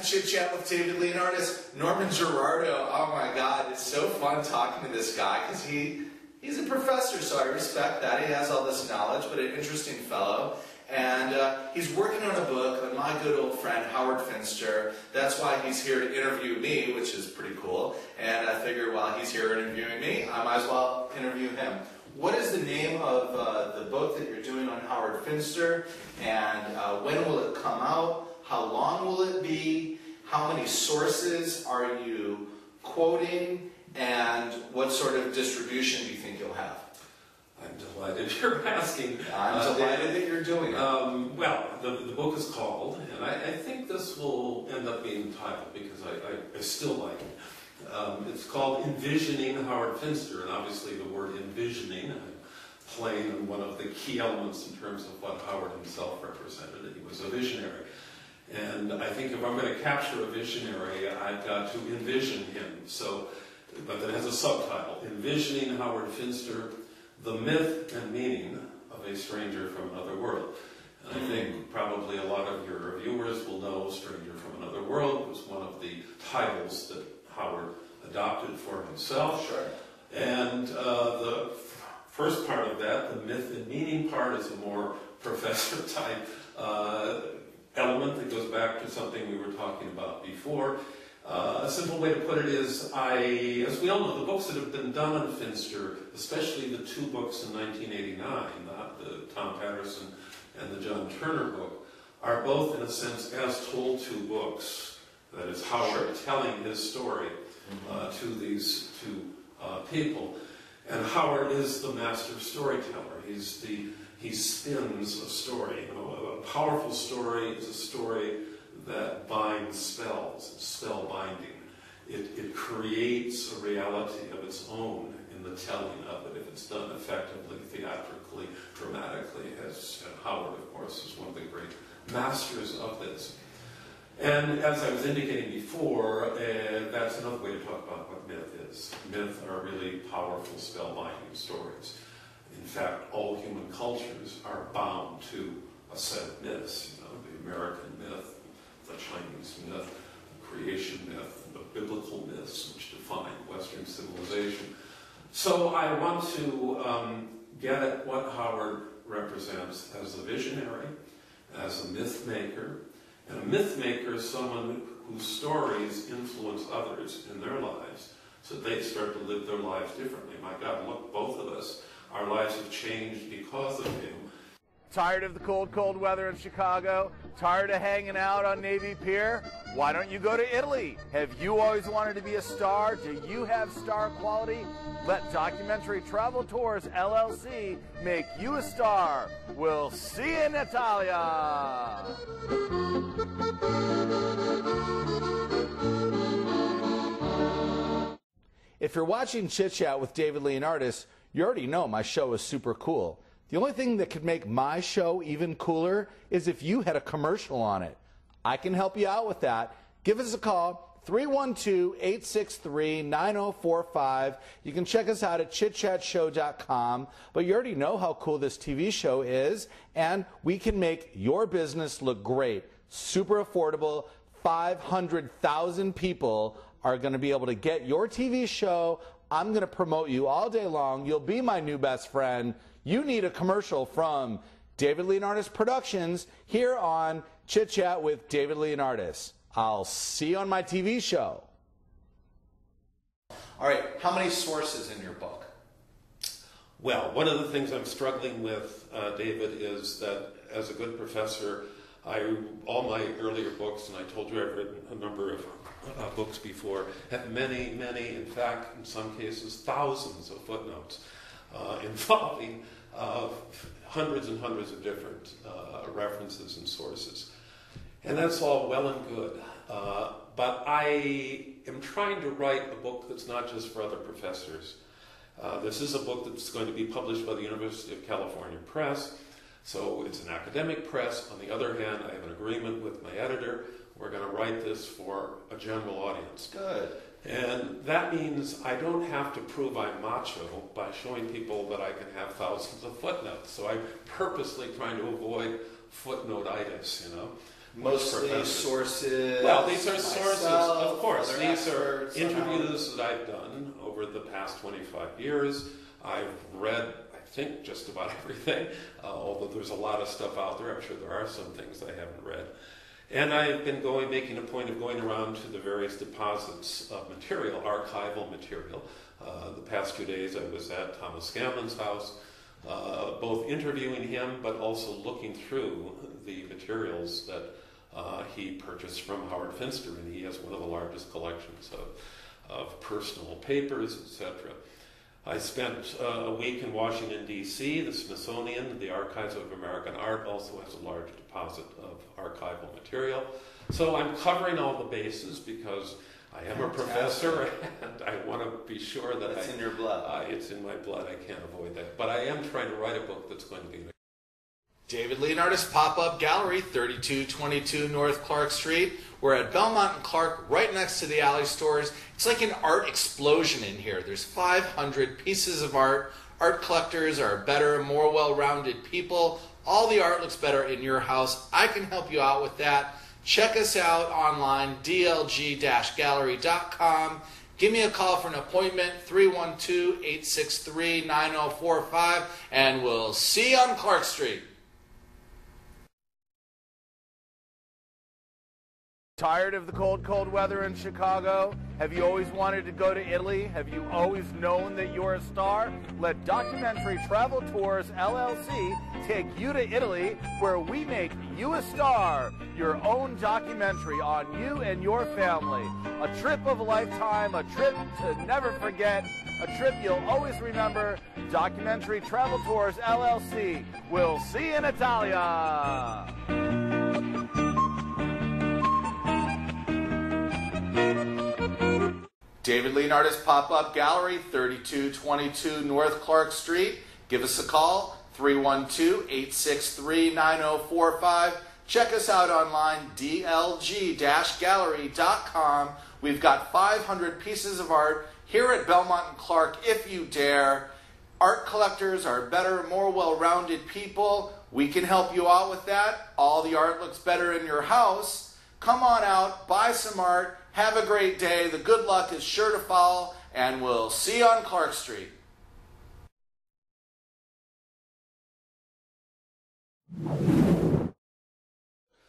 to Chit Chat with David Leonardis. Norman Gerardo, oh my God, it's so fun talking to this guy because he's a professor, so I respect that. He has all this knowledge, but an interesting fellow. And he's working on a book on my good old friend Howard Finster. That's why he's here to interview me, which is pretty cool. And I figure while he's here interviewing me, I might as well interview him. What is the name of the book that you're doing on Howard Finster? And when will it come out? How long will it be? How many sources are you quoting? And what sort of distribution do you think you'll have? I'm delighted you're asking. I'm delighted that you're doing it. Well, the book is called, and I think this will end up being titled because I still like it. It's called Envisioning Howard Finster, and obviously the word envisioning, playing on one of the key elements in terms of what Howard himself represented. He was a visionary. And I think if I'm going to capture a visionary, I've got to envision him. So, but that has a subtitle, Envisioning Howard Finster, the Myth and Meaning of a Stranger from Another World. And I think probably a lot of your viewers will know Stranger from Another World was one of the titles that Howard adopted for himself. Sure. And the first part of that, the myth and meaning part, is a more professor-type element that goes back to something we were talking about before. A simple way to put it is, as we all know, the books that have been done on Finster, especially the two books in 1989, the Tom Patterson and the John Turner book, are both, in a sense, as told to books. That is, Howard telling his story to these two people. And Howard is the master storyteller. He spins a story. You know, a powerful story is a story that binds spells, spell binding. It creates a reality of its own in the telling of it, if it's done effectively, theatrically, dramatically, as Howard, of course, is one of the great masters of this. And as I was indicating before, that's another way to talk about what myth is. Myth are really powerful spell-binding stories. In fact, all human cultures are bound to a set of myths. You know, the American myth, the Chinese myth, the creation myth, the biblical myths which define Western civilization. So I want to get at what Howard represents as a visionary, as a myth maker. And a myth maker is someone whose stories influence others in their lives so that they start to live their lives differently. My God, look, both of us, our lives have changed because of him. Tired of the cold, cold weather in Chicago? Tired of hanging out on Navy Pier? Why don't you go to Italy? Have you always wanted to be a star? Do you have star quality? Let Documentary Travel Tours, LLC, make you a star. We'll see you in Italia. If you're watching Chit Chat with David Leonardis, you already know my show is super cool. The only thing that could make my show even cooler is if you had a commercial on it. I can help you out with that. Give us a call, 312-863-9045. You can check us out at chitchatshow.com. But you already know how cool this TV show is, and we can make your business look great. Super affordable. 500,000 people are going to be able to get your TV show. I'm going to promote you all day long. You'll be my new best friend. You need a commercial from David Leonardis Productions here on Chit Chat with David Leonardis. I'll see you on my TV show. All right, how many sources in your book? Well, one of the things I'm struggling with, David, is that as a good professor, all my earlier books, and I told you I've written a number of books before, have many, in fact, in some cases, thousands of footnotes involving hundreds and hundreds of different references and sources. And that's all well and good. But I am trying to write a book that's not just for other professors. This is a book that's going to be published by the University of California Press. So it's an academic press. On the other hand, I have an agreement with my editor. We're going to write this for a general audience. Good. And that means I don't have to prove I'm macho by showing people that I can have thousands of footnotes. So I'm purposely trying to avoid footnote-itis, you know. Mostly sources. Well, these are sources, of course. These are experts, interviews that I've done over the past 25 years. I've read, I think, just about everything, although there's a lot of stuff out there. I'm sure there are some things I haven't read. And I've been making a point of going around to the various deposits of material, archival material. The past 2 days I was at Thomas Scanlon's house, both interviewing him but also looking through the materials that he purchased from Howard Finster, and he has one of the largest collections of personal papers, etc. I spent a week in Washington, D.C. The Smithsonian, the Archives of American Art, also has a large deposit of archival material. So I'm covering all the bases because I am a professor, and I want to be sure that it's in your blood. It's in my blood. I can't avoid that. But I am trying to write a book that's going to be... David Leonardis Pop-Up Gallery, 3222 North Clark Street. We're at Belmont and Clark, right next to the Alley Stores. It's like an art explosion in here. There's 500 pieces of art. Art collectors are better, more well-rounded people. All the art looks better in your house. I can help you out with that. Check us out online, dlg-gallery.com. Give me a call for an appointment, 312-863-9045, and we'll see you on Clark Street. Tired of the cold, cold weather in Chicago? Have you always wanted to go to Italy? Have you always known that you're a star? Let Documentary Travel Tours, LLC take you to Italy, where we make you a star. Your own documentary on you and your family. A trip of a lifetime, a trip to never forget, a trip you'll always remember. Documentary Travel Tours, LLC. We'll see you in Italia. David Leonardis Pop-Up Gallery, 3222 North Clark Street. Give us a call, 312-863-9045. Check us out online, dlg-gallery.com. We've got 500 pieces of art here at Belmont and Clark, if you dare. Art collectors are better, more well-rounded people. We can help you out with that. All the art looks better in your house. Come on out, buy some art. Have a great day. The good luck is sure to follow, and we'll see you on Clark Street.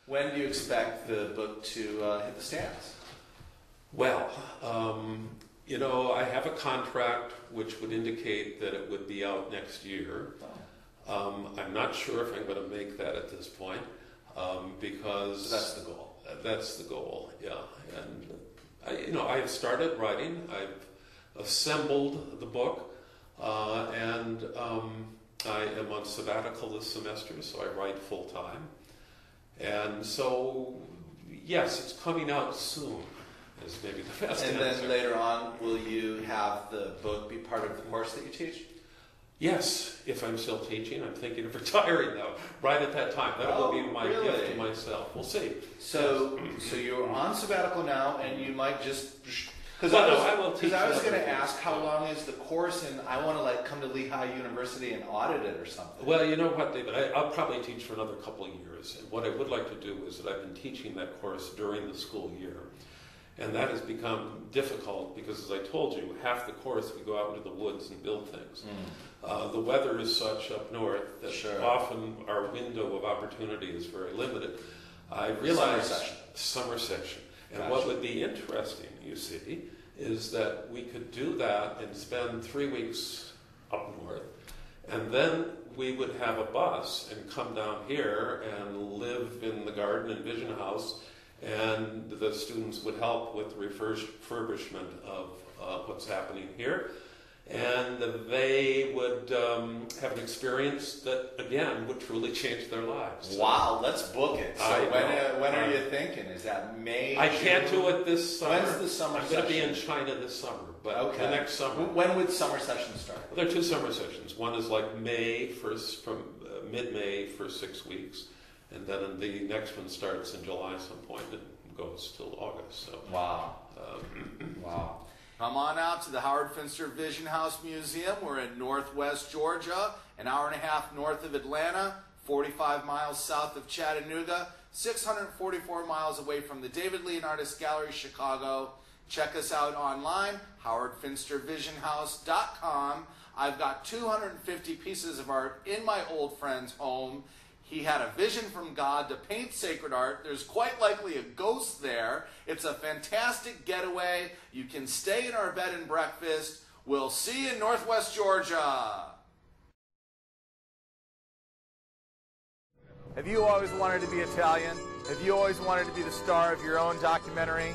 When do you expect the book to hit the stands? Well, you know, I have a contract which would indicate that it would be out next year. I'm not sure if I'm going to make that at this point, because... So that's the goal. That's the goal, yeah. And I've started writing. I've assembled the book, and I am on sabbatical this semester, so I write full time. And so, yes, it's coming out soon. Is maybe the best answer. And then later on, will you have the book be part of the course that you teach? Yes, if I'm still teaching. I'm thinking of retiring now, right at that time. That will be my gift to myself. We'll see. So you're on sabbatical now, and you might just... Because I was going to ask, how long is the course, and I want to come to Lehigh University and audit it or something. Well, you know what, David? I'll probably teach for another couple of years. And what I would like to do is that I've been teaching that course during the school year. And that has become difficult because, as I told you, half the course we go out into the woods and build things. The weather is such up north that often our window of opportunity is very limited. I realize summer session. And what would be interesting, you see, is that we could do that and spend 3 weeks up north, and then we would have a bus and come down here and live in the garden and vision house, and the students would help with the refurbishment of what's happening here. And they would have an experience that, again, would truly change their lives. Wow, let's book it. So when are you thinking? Is that May? I can't do it this summer. When's the summer session? I'm going to be in China this summer, but the next summer. When would summer session start? Well, there are 2 summer sessions. One is like May, from mid-May for 6 weeks, and then the next one starts in July some point and goes till August. So wow. Wow. Come on out to the Howard Finster Vision House Museum. We're in Northwest Georgia, an hour and a half north of Atlanta, 45 miles south of Chattanooga. 644 miles away from the David Leonardis Gallery, Chicago. Check us out online, howardfinstervisionhouse.com. I've got 250 pieces of art in my old friend's home. He had a vision from God to paint sacred art. There's quite likely a ghost there. It's a fantastic getaway. You can stay in our bed and breakfast. We'll see you in Northwest Georgia. Have you always wanted to be Italian? Have you always wanted to be the star of your own documentary?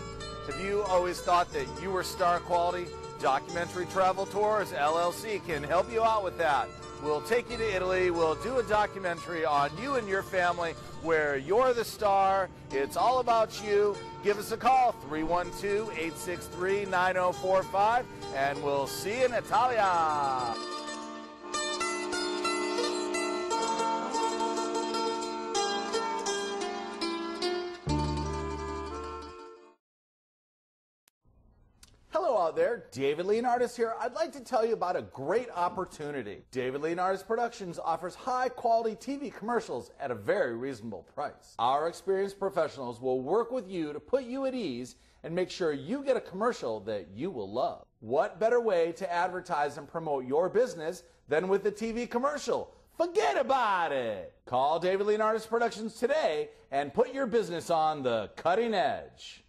Have you always thought that you were star quality? Documentary Travel Tours LLC can help you out with that. We'll take you to Italy. We'll do a documentary on you and your family where you're the star. It's all about you. Give us a call, 312-863-9045, and we'll see you in Italia. Hello out there, David Leonardis here. I'd like to tell you about a great opportunity. David Leonardis Productions offers high-quality TV commercials at a very reasonable price. Our experienced professionals will work with you to put you at ease and make sure you get a commercial that you will love. What better way to advertise and promote your business than with a TV commercial? Forget about it! Call David Leonardis Productions today and put your business on the cutting edge.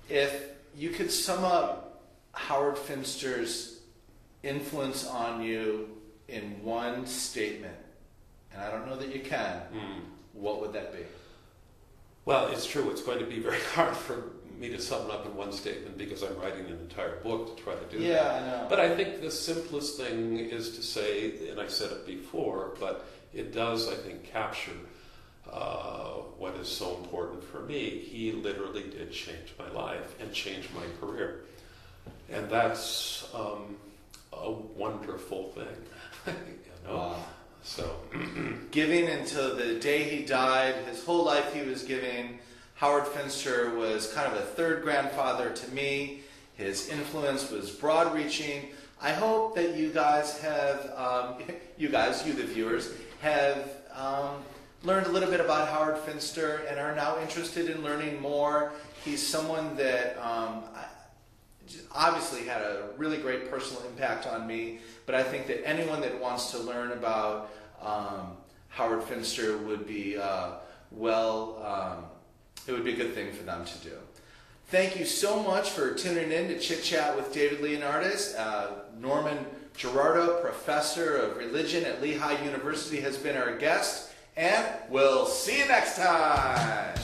If you could sum up Howard Finster's influence on you in one statement, and I don't know that you can, what would that be? Well, it's true. It's going to be very hard for me to sum it up in one statement because I'm writing an entire book to try to do that. Yeah, I know. But I think the simplest thing is to say, and I said it before, but it does, I think, capture what is so important for me. He literally did change my life and change my career. And that's a wonderful thing. You know? Wow. So Giving until the day he died, his whole life he was giving. Howard Finster was kind of a third grandfather to me. His influence was broad-reaching. I hope that you guys have, you the viewers, have learned a little bit about Howard Finster and are now interested in learning more. He's someone that obviously had a really great personal impact on me, but I think that anyone that wants to learn about Howard Finster would be, it would be a good thing for them to do. Thank you so much for tuning in to Chit Chat with David Leonardis. Norman Gerardo, professor of religion at Lehigh University, has been our guest. And we'll see you next time.